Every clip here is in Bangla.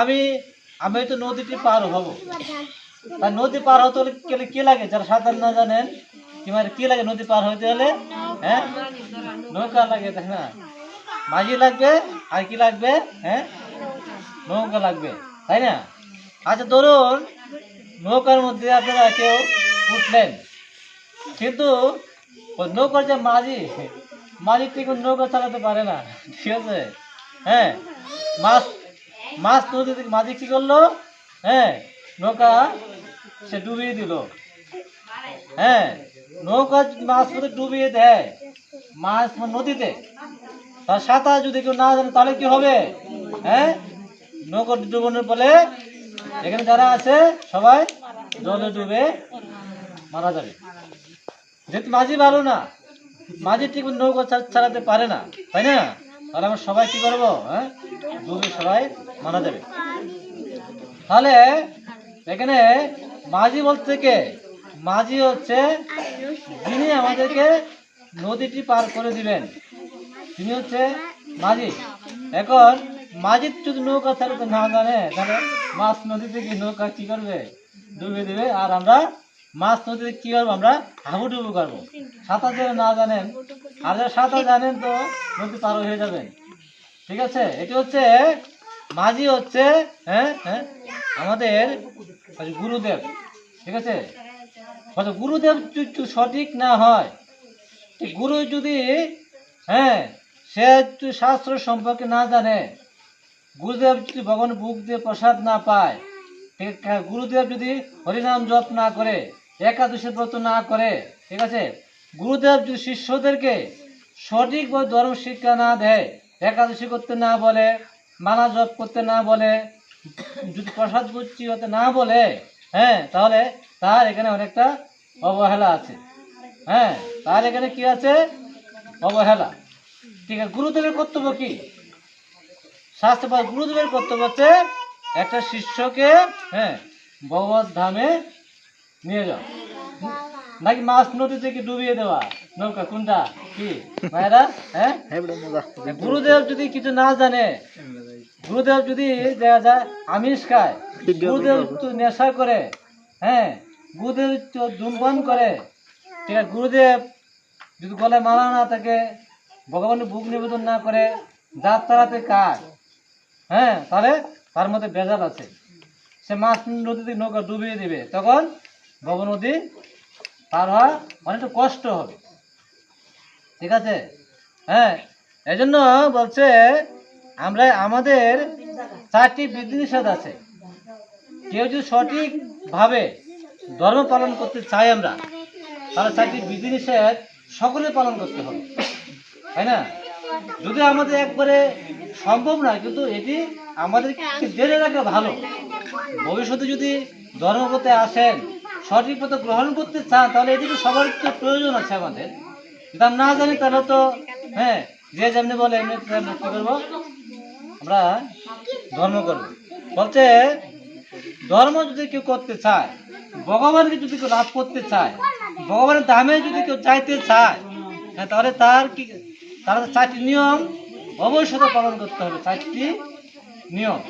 আমি আমি তো নদীটি পার হব, আর নদী পার হতে হলে কি লাগে? যারা সাঁতার না জানেন কি লাগে নদী পার হইতে হলে? হ্যাঁ, নৌকা লাগে, তাই না? মাঝি লাগবে, আর কি লাগবে? হ্যাঁ, নৌকা লাগবে, তাই না? আচ্ছা ধরুন নৌকার মধ্যে আপনারা কেউ উঠলেন, কিন্তু ওই নৌকার যে মাঝি ঠিক নৌকা চালাতে পারে না, ঠিক আছে? হ্যাঁ, মাছ মাছ নদী থেকে মাঝি কি করলো? হ্যাঁ, নৌকা সে ডুবিয়ে দিল। হ্যাঁ, নৌকা যদি মাছ মধ্যে ডুবিয়ে দেয় মাছ নদীতে, তার সাঁতার যদি কেউ না জানে তাহলে কি হবে? হ্যাঁ, নৌকা ডুবানোর ফলে এখানে যারা আছে সবাই জলে ডুবে মারা যাবে। যেহেতু মাঝি ভালো না, মাঝি ঠিক নৌকা চালাতে পারে না, তাই না? তাহলে আমরা সবাই কি করবো? হ্যাঁ, ডুবে সবাই মারা যাবে। তাহলে এখানে মাঝি বলতে কে? মাঝি হচ্ছে যিনি আমাদেরকে নদীটি পার করে দিবেন, তিনি হচ্ছে মাঝি। এখন মাঝি যদি নৌকা চালাতে না জানে তাহলে মাছ নদীতে গিয়ে নৌকা কি করবে? ডুবে দেবে। আর আমরা মাছ নদীতে কি করবো? আমরা হাবুডুবু করবো। সাঁতার যদি না জানেন, আর যারা সাঁতার জানেন তো নদী পার হয়ে যাবেন, ঠিক আছে? এটি হচ্ছে মাঝি হচ্ছে হ্যাঁ হ্যাঁ আমাদের গুরুদেব, ঠিক আছে? গুরুদেব যদি সঠিক না হয়, গুরু যদি হ্যাঁ সে শাস্ত্র সম্পর্কে না জানে, গুরুদেব যদি ভগবান বুক দিয়ে প্রসাদ না পায়, গুরুদেব যদি হরিনাম জপ না করে, একাদশী ব্রত না করে, ঠিক আছে? গুরুদেব যদি শিষ্যদেরকে সঠিকভাবে ধর্ম শিক্ষা না দেয়, একাদশী করতে না বলে, মালা জপ করতে না বলে, যদি প্রসাদ বুঝছি হতে না বলে, হ্যাঁ, তাহলে তার এখানে অনেকটা অবহেলা আছে। হ্যাঁ, তার এখানে কি আছে? অবহেলা। ঠিক আছে, গুরুদেবের কর্তব্য কি? শাস্ত্র গুরুদেবের কর্তব্য হচ্ছে একটা শিষ্যকে হ্যাঁ ভগবত ধামে নিয়ে যাও, নাকি মাছ নদী থেকে ডুবিয়ে দেওয়া নৌকা? কোনটা কি ভাইরা? হ্যাঁ, গুরুদেব যদি কিছু না জানে, গুরুদেব যদি দেখা যায় আমিষ খায়, গুরুদেব তো নেশা করে, হ্যাঁ, গুরুদেব তো ধূমপান করে, ঠিক আছে, গুরুদেব যদি গলায় মালা না থাকে, ভগবানের ভোগ নিবেদন না করে, যাত্রাতে কাজ, হ্যাঁ, তাহলে তার মধ্যে ভেজাল আছে। সে মাছ নদীতে নৌকা ডুবিয়ে দিবে, তখন ভব নদী পার হওয়া অনেকটা কষ্ট হবে, ঠিক আছে? হ্যাঁ, এই জন্য বলছে আমরা আমাদের 4টি বিধিনিষেধ আছে। কেউ যদি সঠিকভাবে ধর্ম পালন করতে চাই আমরা, তাহলে 4টি বিধিনিষেধ সকলে পালন করতে হবে, তাই না? যদি আমাদের একবারে সম্ভব না, কিন্তু এটি আমাদেরকে জেনে রাখা ভালো। ভবিষ্যতে যদি ধর্মপথে আসেন, সঠিক পথে গ্রহণ করতে চান, তাহলে এটিকে সবার তো প্রয়োজন আছে আমাদের। যদি আমরা না জানি তাহলে তো হ্যাঁ যে যেমনি বলে এমনি কি করবো? আমরা ধর্ম করবো। বলছে ধর্ম যদি কেউ করতে চায়, ভগবানকে যদি কেউ লাভ করতে চায়, ভগবানের ধামে যদি কেউ চাইতে চায়, হ্যাঁ, তাহলে তার 4টি নিয়ম অবশ্যই পালন করতে হবে। 4টি নিয়ম,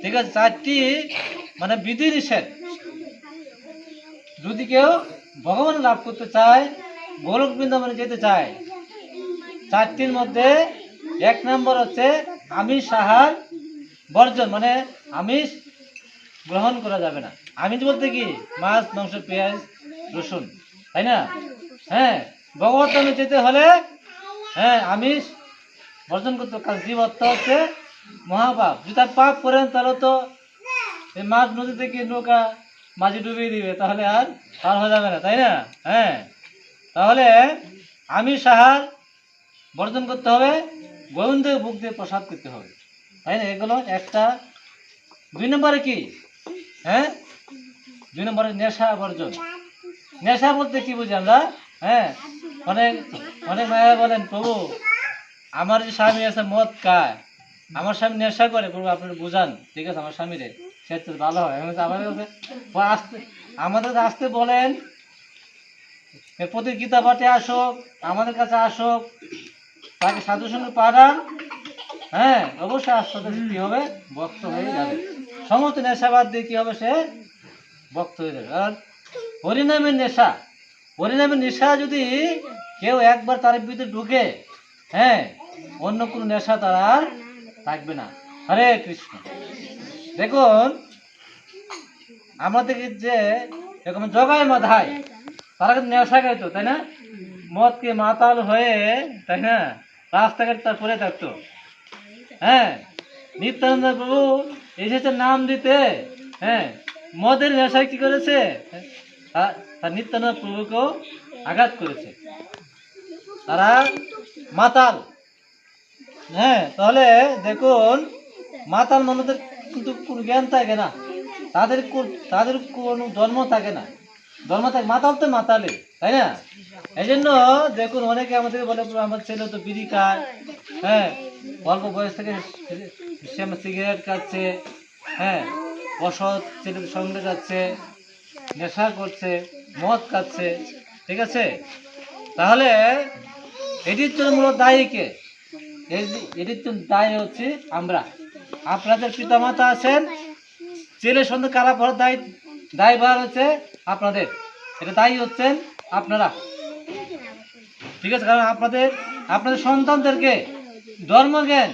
ঠিক আছে? 4টি মানে বিধি নিষেধ। যদি কেউ ভগবান লাভ করতে চায়, গোলক বৃন্দাবনে যেতে চায়, 4টির মধ্যে 1 নম্বর হচ্ছে আমিষ আহার বর্জন, মানে আমিষ গ্রহণ করা যাবে না। আমিষ বলতে কি? মাছ, মাংস, পেঁয়াজ, রসুন, তাই না? হ্যাঁ, ভগবত ধামে যেতে হলে হ্যাঁ আমিষ বর্জন করতে, কারণ জীব হত্যা হচ্ছে মহাপাপ। যদি তার পাপ করেন তাহলে তো এই মাছ নদী থেকে নৌকা মাঝি ডুবিয়ে দিবে, তাহলে আর পার হয়ে যাবে না, তাই না? হ্যাঁ, তাহলে আমিষ আহার বর্জন করতে হবে, গোবিন্দের বুক দিয়ে প্রসাদ করতে হবে, তাই না? এগুলো একটা। 2 নম্বরে কি? হ্যাঁ, 2 নম্বরে নেশা বর্জন। নেশা বলতে কি বুঝি আমরা? হ্যাঁ, অনেক অনেক মায়েরা বলেন, প্রভু আমার যে স্বামী আছে মদ খায়, আমার স্বামী নেশা করে, প্রভু আপনি বুঝান, ঠিক আছে, আমার স্বামীরে সে তো ভালো হয়। আমাদের আসতে বলেন, প্রতি গীতা পাঠে আসুক, আমাদের কাছে আসুক, তাকে সাধু সঙ্গে পাঠান, হ্যাঁ অবশ্যই আস্তে আস্তে কি হবে, ভক্ত হয়ে যাবে। সমস্ত নেশাবাদ দিয়ে কি হবে, সে ভক্ত হয়ে যাবে। আর হরিনামের নেশা, হরিনামের নেশা যদি কেউ একবার তার ভিতরে ঢুকে, হ্যাঁ অন্য কোনো নেশা তার আর থাকবে না। হরে কৃষ্ণ। দেখুন আমাদের যে এরকম জগায় মাধায়, তারা কিন্তু নেশা খাইতো, তাই না? মদকে মাতাল হয়ে, তাই না, রাস্তাঘাট তার পরে থাকতো। হ্যাঁ নিত্যানন্দ প্রভু এসেছে নাম দিতে, হ্যাঁ মদের নেশায় কি করেছে, তার নিত্যানন্দ প্রভুকেও আঘাত করেছে। তারা মাতাল। হ্যাঁ তাহলে দেখুন মাতাল মানুষদের কিন্তু কোনো জ্ঞান থাকে না, তাদের কোনো জন্ম থাকে না, জন্ম থাকে মাতাল তো মাতালে, তাই না? এই জন্য দেখুন অনেকে আমাদেরকে বলে আমার ছেলে তো বিড়ি খায়, হ্যাঁ অল্প বয়স থেকে সে আমার সিগারেট খাচ্ছে, হ্যাঁ অসৎ ছেলেদের সঙ্গে যাচ্ছে, নেশা করছে, মদ খাচ্ছে, ঠিক আছে? তাহলে এটির জন্য মূলত দায়ী কে? এটির জন্য দায়ী হচ্ছে আমরা। আপনাদের পিতামাতা আছেন, ছেলের সঙ্গে খারাপ হওয়ার দায়ভার হচ্ছে আপনাদের, এটা দায়ী হচ্ছেন আপনারা, ঠিক আছে? কারণ আপনাদের সন্তানদেরকে ধর্মজ্ঞান,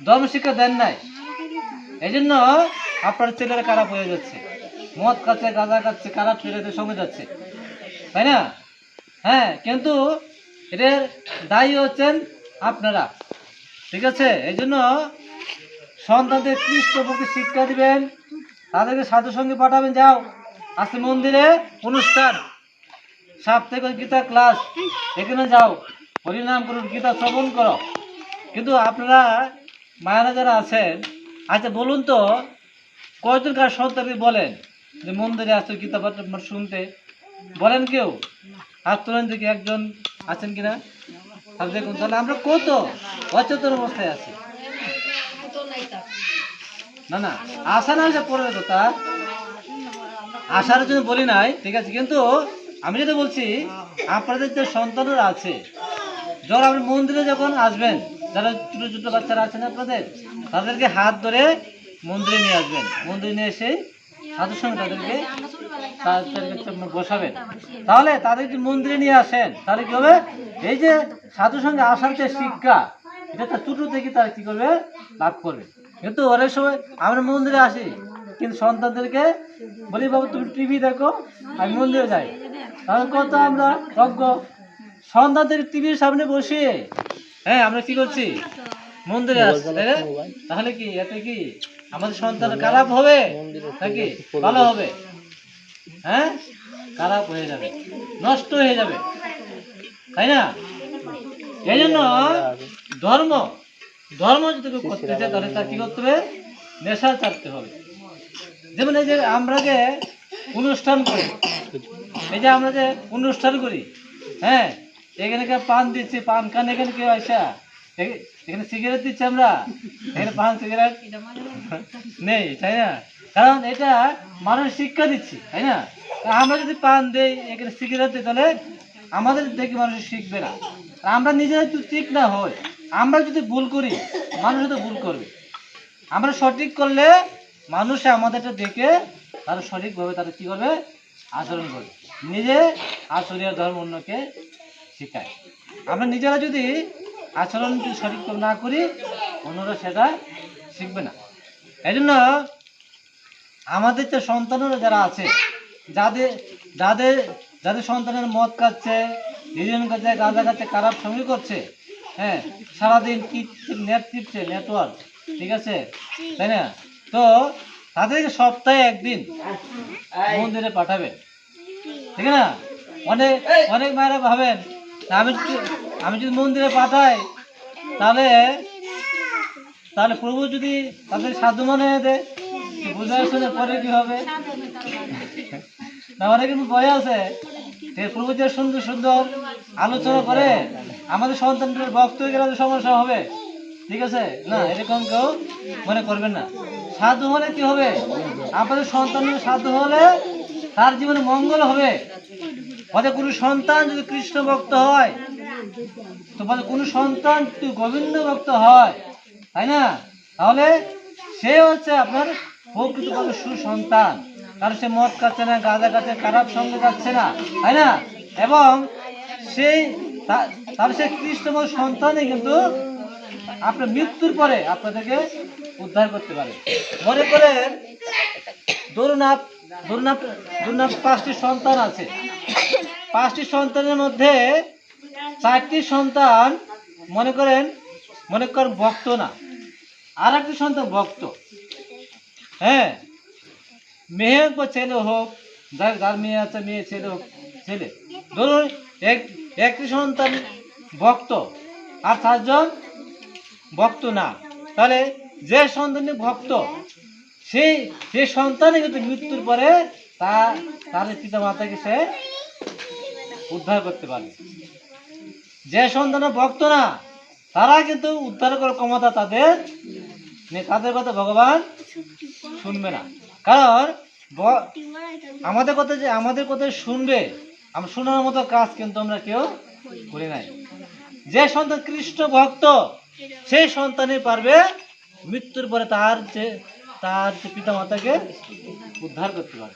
ধর্মশিক্ষা দেন নাই, এই জন্য আপনার ছেলেরা খারাপ হয়ে যাচ্ছে, মদ খাচ্ছে, গাঁজা খাচ্ছে, খারাপ ছেলেদের সঙ্গে যাচ্ছে, তাই না? হ্যাঁ কিন্তু এদের দায়ী হচ্ছেন আপনারা, ঠিক আছে? এই জন্য সন্তানদের কৃষ্ণভক্তি শিক্ষা দিবেন, তাদেরকে সাধু সঙ্গে পাঠাবেন। যাও আজকে মন্দিরে অনুষ্ঠান, সাপ্তাহিক গীতা ক্লাস, এখানে যাও, হরিনাম করুন, গীতা শ্রবণ করো। কিন্তু আপনারা মায়েরা যারা আছেন, আচ্ছা বলুন তো কয়জন কার সন্তানকে বলেন যে মন্দিরে আসতে গীতা পাঠ শুনতে, বলেন কেউ? হাত তোলেন দেখি, একজন আছেন কিনা? আর দেখুন তাহলে আমরা কত অচেতন অবস্থায় আছি। না না আশা না যে পরের কথা, আশার জন্য বলি নাই, ঠিক আছে? কিন্তু আমি যেটা বলছি, আপনাদের যে সন্তানরা আছে, যখন আপনি মন্দিরে যখন আসবেন, যারা ছোটো ছোটো বাচ্চারা আছেন আপনাদের, তাদেরকে হাত ধরে মন্দিরে নিয়ে আসবেন, মন্দিরে নিয়ে এসে সাধুর সঙ্গে তাদেরকে বসাবেন। তাহলে তাদের যদি মন্দিরে নিয়ে আসেন, তাহলে কি হবে, এই যে সাধুর সঙ্গে আসার যে শিক্ষা, এটা তার ছোটো থেকে তারা কি করবে, লাভ করবে। কিন্তু অনেক সময় আমরা মন্দিরে আসি, কিন্তু সন্তানদেরকে বলি বাবু তুমি টিভি দেখো, আমি মন্দিরে যাই। তাহলে কত আমরা অজ্ঞ, সন্তানদের টিভির সামনে বসিয়ে, হ্যাঁ আমরা কি করছি, মন্দিরে আসছি, তাই না? তাহলে কি এতে কি আমাদের সন্তান খারাপ হবে নাকি ভালো হবে? হ্যাঁ খারাপ হয়ে যাবে, নষ্ট হয়ে যাবে, তাই না? এই জন্য ধর্ম যদি কেউ করতে চায়, তাহলে তার কি করতে হবে, নেশা ছাড়তে হবে। যেমন এই যে আমরা যে অনুষ্ঠান করি, এই যে আমরা যে অনুষ্ঠান করি, হ্যাঁ এখানে কেউ পান দিচ্ছি, পান খান, এখানে কেউ আসা, এখানে সিগারেট দিচ্ছি, আমরা এখানে পান সিগারেট নেই, তাই না? কারণ এটা মানুষ শিক্ষা দিচ্ছি, তাই না? আমরা যদি পান দেই, এখানে সিগারেট দিই, তাহলে আমাদের দেখে মানুষ শিখবে না। আমরা নিজেরা যদি ঠিক না হই, আমরা যদি ভুল করি, মানুষ তো ভুল করবে। আমরা সঠিক করলে মানুষে আমাদেরটা দেখে তারা সঠিকভাবে তারা কী করবে, আচরণ করবে, নিজে আচরণীয় ধর্ম অন্যকে শেখায়। আমরা নিজেরা যদি আচরণ সঠিক না করি, অন্যরা সেটা শিখবে না। এই জন্য আমাদের যে সন্তানরা যারা আছে, যাদের যাদের যাদের সন্তানের মদ খাচ্ছে, হিরোইন খাচ্ছে, গাঁজা খাচ্ছে, খারাপ সঙ্গী করছে, হ্যাঁ সারাদিন কি নেট টিপছে, নেটওয়ার্ক, ঠিক আছে, তাই না? তো তাদেরকে সপ্তাহে একদিন মন্দিরে পাঠাবেন, ঠিক না? অনেক অনেক মায়েরা ভাবেন আমি যদি মন্দিরে পাঠাই, তাহলে প্রভু যদি তাদের সাধু মনে দেয়, বুঝার শুনে পরে কি হবে? না অনেক কিন্তু ভয় আছে, প্রভু যে সুন্দর সুন্দর আলোচনা করে আমাদের সন্তানদের ভক্ত হয়ে গেলে সমস্যা হবে, ঠিক আছে? না এরকম কেউ মনে করবেন না। সাধু হলে কি হবে, আপনাদের সন্তানের সাধু হলে তার জীবনে মঙ্গল হবে। বলে কোনো সন্তান যদি কৃষ্ণ ভক্ত হয়, তো বলে কোনো সন্তান যদি গোবিন্দ ভক্ত হয়, তাই না? তাহলে সে হচ্ছে আপনার প্রকৃতভাবে সুসন্তান, কারণ সে মদ খাচ্ছে না, গাঁজা খাচ্ছে, খারাপ সঙ্গে যাচ্ছে না, তাই না? এবং সেই তাহলে সে খ্রিস্টময় সন্তানই কিন্তু আপনার মৃত্যুর পরে আপনাদেরকে উদ্ধার করতে পারে। মনে করেন ধরুন ধরুন 5টি সন্তান আছে, 5টি সন্তানের মধ্যে 4টি সন্তান মনে করেন ভক্ত না, আর একটি সন্তান ভক্ত। হ্যাঁ, মেয়ে হোক বা ছেলে হোক, যার মেয়ে আছে মেয়ে, ছেলে হোক ছেলে, ধরুন একটি সন্তান ভক্ত আর 4জন ভক্ত না, তাহলে যে সন্তানটি ভক্ত সেই সন্তানই কিন্তু মৃত্যুর পরে তার পিতা মাতাকে সে উদ্ধার করতে পারে। যে সন্তান ভক্ত না, তারা কিন্তু উদ্ধার করার ক্ষমতা তাদের নেই, তাদের কথা ভগবান শুনবে না। কারণ আমাদের কথা শুনবে, আমরা শোনার মতো কাজ কিন্তু আমরা কেউ করি নাই। যে সন্তান কৃষ্ণ ভক্ত, সেই সন্তানই পারবে মৃত্যুর পরে তার যে পিতা মাতাকে উদ্ধার করতে পারে।